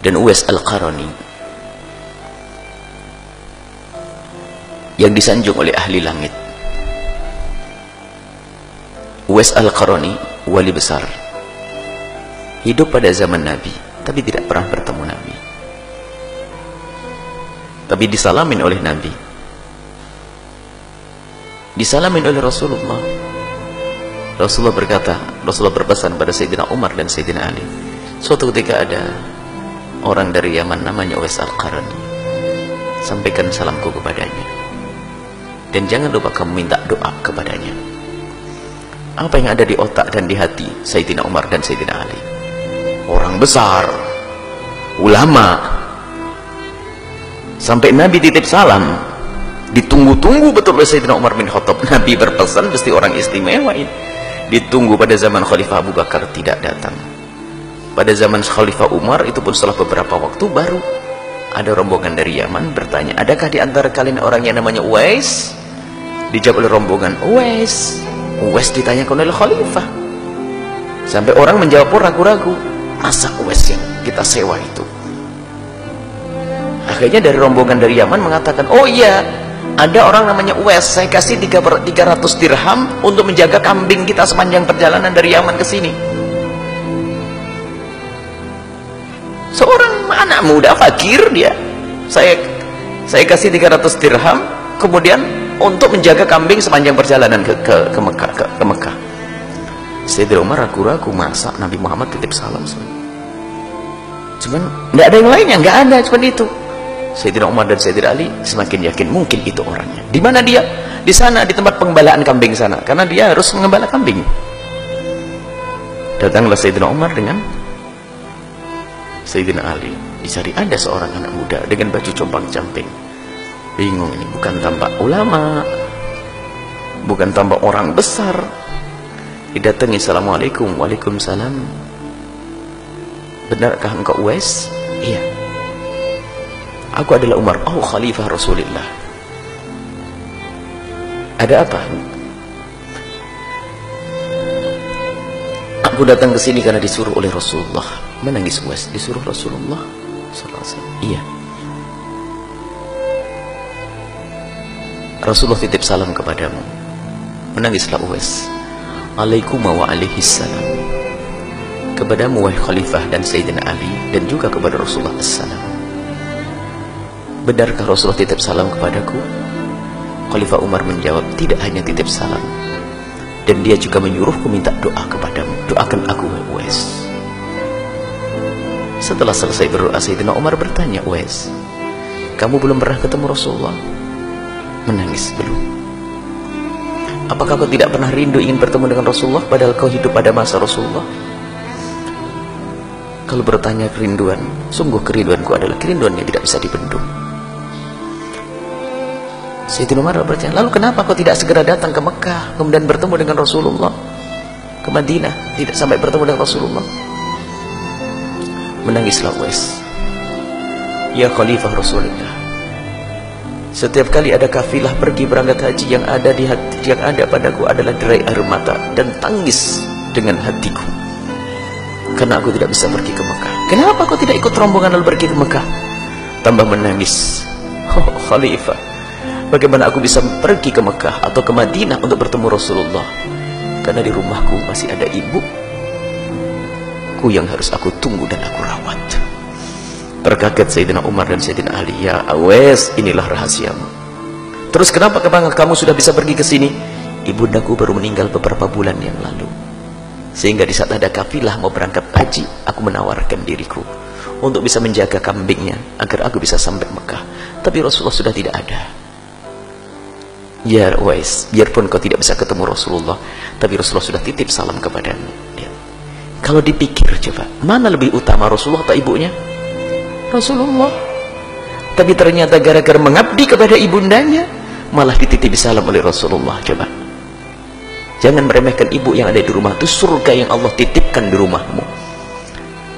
dan Uwais Al-Qarani yang disanjung oleh ahli langit. Uwais Al-Qarani wali besar, hidup pada zaman Nabi tapi tidak pernah bertemu Nabi, tapi disalamin oleh Nabi, disalamin oleh Rasulullah. Rasulullah berkata, Rasulullah berpesan pada Sayyidina Umar dan Sayyidina Ali, suatu ketika ada orang dari Yaman namanya Uwais Al-Qarani, sampaikan salamku kepadanya dan jangan lupa kamu minta doa kepadanya. Apa yang ada di otak dan di hati Sayyidina Umar dan Sayyidina Ali, orang besar, ulama, sampai Nabi titip salam, ditunggu-tunggu betul oleh Sayyidina Umar bin Khattab. Nabi berpesan mesti orang istimewa ini. Ditunggu pada zaman Khalifah Abu Bakar tidak datang. Pada zaman Khalifah Umar itu pun setelah beberapa waktu baru ada rombongan dari Yaman bertanya, adakah di antara kalian orang yang namanya Uwais? Dijawab oleh rombongan, Uwais. Uwais ditanyakan oleh Khalifah, sampai orang menjawab ragu-ragu, masa Uwais yang kita sewa itu? Akhirnya dari rombongan dari Yaman mengatakan, oh iya, ada orang namanya Uwais, saya kasih 300 dirham untuk menjaga kambing kita sepanjang perjalanan dari Yaman ke sini. Seorang anak muda fakir dia, saya kasih 300 dirham kemudian untuk menjaga kambing sepanjang perjalanan ke Mekah. Sayyidina Umar ragu-ragu, masa Nabi Muhammad titip salam? Cuman nggak ada yang lainnya, nggak ada, cuma itu. Sayyidina Umar dan Sayyidina Ali semakin yakin mungkin itu orangnya. Di mana dia? Di sana, di tempat pengembalaan kambing sana, karena dia harus mengembala kambing. Datanglah Sayyidina Umar dengan Sayyidina Ali, dicari ada seorang anak muda dengan baju compang-camping. Bingung ini, bukan tampak ulama, bukan tampak orang besar. Didatangi, assalamualaikum. Waalaikumsalam. Benarkah engkau Uwais? Iya. Aku adalah Umar. Oh, Khalifah Rasulullah. Ada apa? Aku datang ke sini karena disuruh oleh Rasulullah. Menangis Uwais, disuruh Rasulullah sallallahu alaihi wasallam. Iya. Rasulullah titip salam kepadamu. Menangislah Uwais. Alaikum wa alaihissalam. Kepadamu wahai Khalifah dan Sayyidina Ali, dan juga kepada Rasulullah assalam. Benarkah Rasulullah titip salam kepadaku? Khalifah Umar menjawab, tidak hanya titip salam, dan dia juga menyuruhku minta doa kepadamu. Doakan aku wahai Uwais. Setelah selesai berdoa, Sayyidina Umar bertanya, Uwais, kamu belum pernah ketemu Rasulullah? Menangis, belum. Apakah kau tidak pernah rindu ingin bertemu dengan Rasulullah padahal kau hidup pada masa Rasulullah? Kalau bertanya kerinduan, sungguh kerinduanku adalah kerinduan yang tidak bisa dibendung. Sayyidina Umar bertanya, lalu kenapa kau tidak segera datang ke Mekah kemudian bertemu dengan Rasulullah, ke Madinah, tidak sampai bertemu dengan Rasulullah? Menangislah Uwais. Ya Khalifah Rasulullah, setiap kali ada kafilah pergi berangkat haji, yang ada di hati, yang ada padaku adalah derai air mata dan tangis dengan hatiku, karena aku tidak bisa pergi ke Mekah. Kenapa kau tidak ikut rombongan lalu pergi ke Mekah? Tambah menangis. Oh Khalifah, bagaimana aku bisa pergi ke Mekah atau ke Madinah untuk bertemu Rasulullah? Karena di rumahku masih ada ibuku yang harus aku tunggu dan aku rawat. Terkaget Sayyidina Umar dan Sayyidina Ali. Ya Uwais, inilah rahasiamu. Terus kenapa kamu sudah bisa pergi ke sini? Ibundaku baru meninggal beberapa bulan yang lalu, sehingga di saat ada kafilah mau berangkat haji, aku menawarkan diriku untuk bisa menjaga kambingnya agar aku bisa sampai Mekah. Tapi Rasulullah sudah tidak ada. Ya Uwais, biarpun kau tidak bisa ketemu Rasulullah, tapi Rasulullah sudah titip salam kepadamu. Kalau dipikir coba, mana lebih utama, Rasulullah atau ibunya? Rasulullah. Tapi ternyata gara-gara mengabdi kepada ibundanya, malah dititipi salam oleh Rasulullah. Coba, jangan meremehkan ibu yang ada di rumah. Itu surga yang Allah titipkan di rumahmu.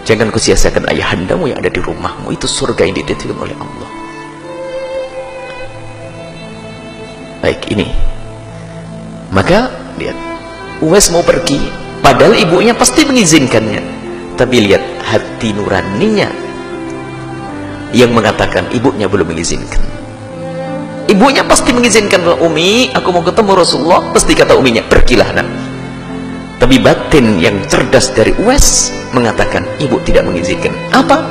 Jangan kau sia-siakan ayahandamu yang ada di rumahmu. Itu surga yang dititipkan oleh Allah. Baik, ini maka lihat, Uwais mau pergi padahal ibunya pasti mengizinkannya, tapi lihat hati nuraninya yang mengatakan ibunya belum mengizinkan. Ibunya pasti mengizinkan. Umi, aku mau ketemu Rasulullah. Pasti kata uminya, pergilah nak. Tapi batin yang cerdas dari Uwais mengatakan ibu tidak mengizinkan. Apa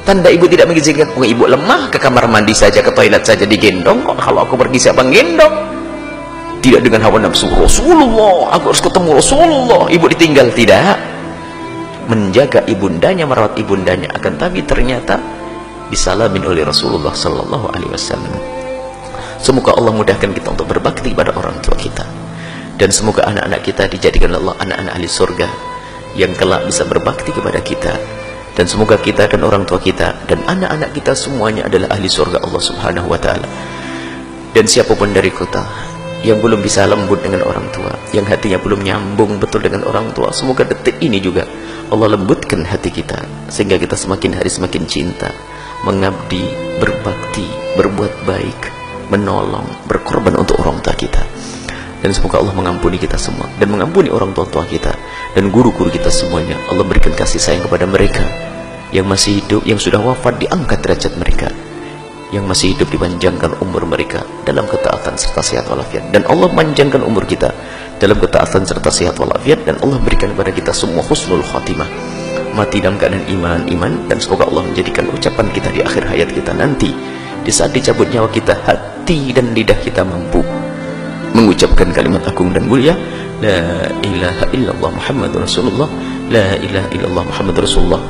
tanda ibu tidak mengizinkan? Oh, ibu lemah, ke kamar mandi saja, ke toilet saja digendong. Kok kalau aku pergi siapa gendong? Tidak dengan hawa nafsu. Rasulullah, aku harus ketemu Rasulullah. Ibu ditinggal. Tidak. Menjaga ibundanya, merawat ibundanya. Akan tapi ternyata disalamin oleh Rasulullah sallallahu alaihi wasallam. Semoga Allah mudahkan kita untuk berbakti pada orang tua kita, dan semoga anak-anak kita dijadikan Allah anak-anak ahli surga yang kelak bisa berbakti kepada kita, dan semoga kita dan orang tua kita dan anak-anak kita semuanya adalah ahli surga Allah subhanahu wa ta'ala. Dan siapapun dari kita yang belum bisa lembut dengan orang tua, yang hatinya belum nyambung betul dengan orang tua, semoga detik ini juga Allah lembutkan hati kita, sehingga kita semakin hari semakin cinta, mengabdi, berbakti, berbuat baik, menolong, berkorban untuk orang tua kita. Dan semoga Allah mengampuni kita semua, dan mengampuni orang tua kita dan guru-guru kita semuanya. Allah berikan kasih sayang kepada mereka yang masih hidup, yang sudah wafat diangkat derajat mereka, yang masih hidup dipanjangkan umur mereka dalam ketaatan serta sehat walafiat. Dan Allah panjangkan umur kita dalam ketaatan serta sehat walafiat, dan Allah berikan kepada kita semua husnul khatimah, mati dalam keadaan iman. Dan semoga Allah menjadikan ucapan kita di akhir hayat kita nanti, di saat dicabut nyawa kita, hati dan lidah kita mampu mengucapkan kalimat agung dan mulia, la ilaha illallah Muhammadur Rasulullah, la ilaha illallah Muhammadur Rasulullah.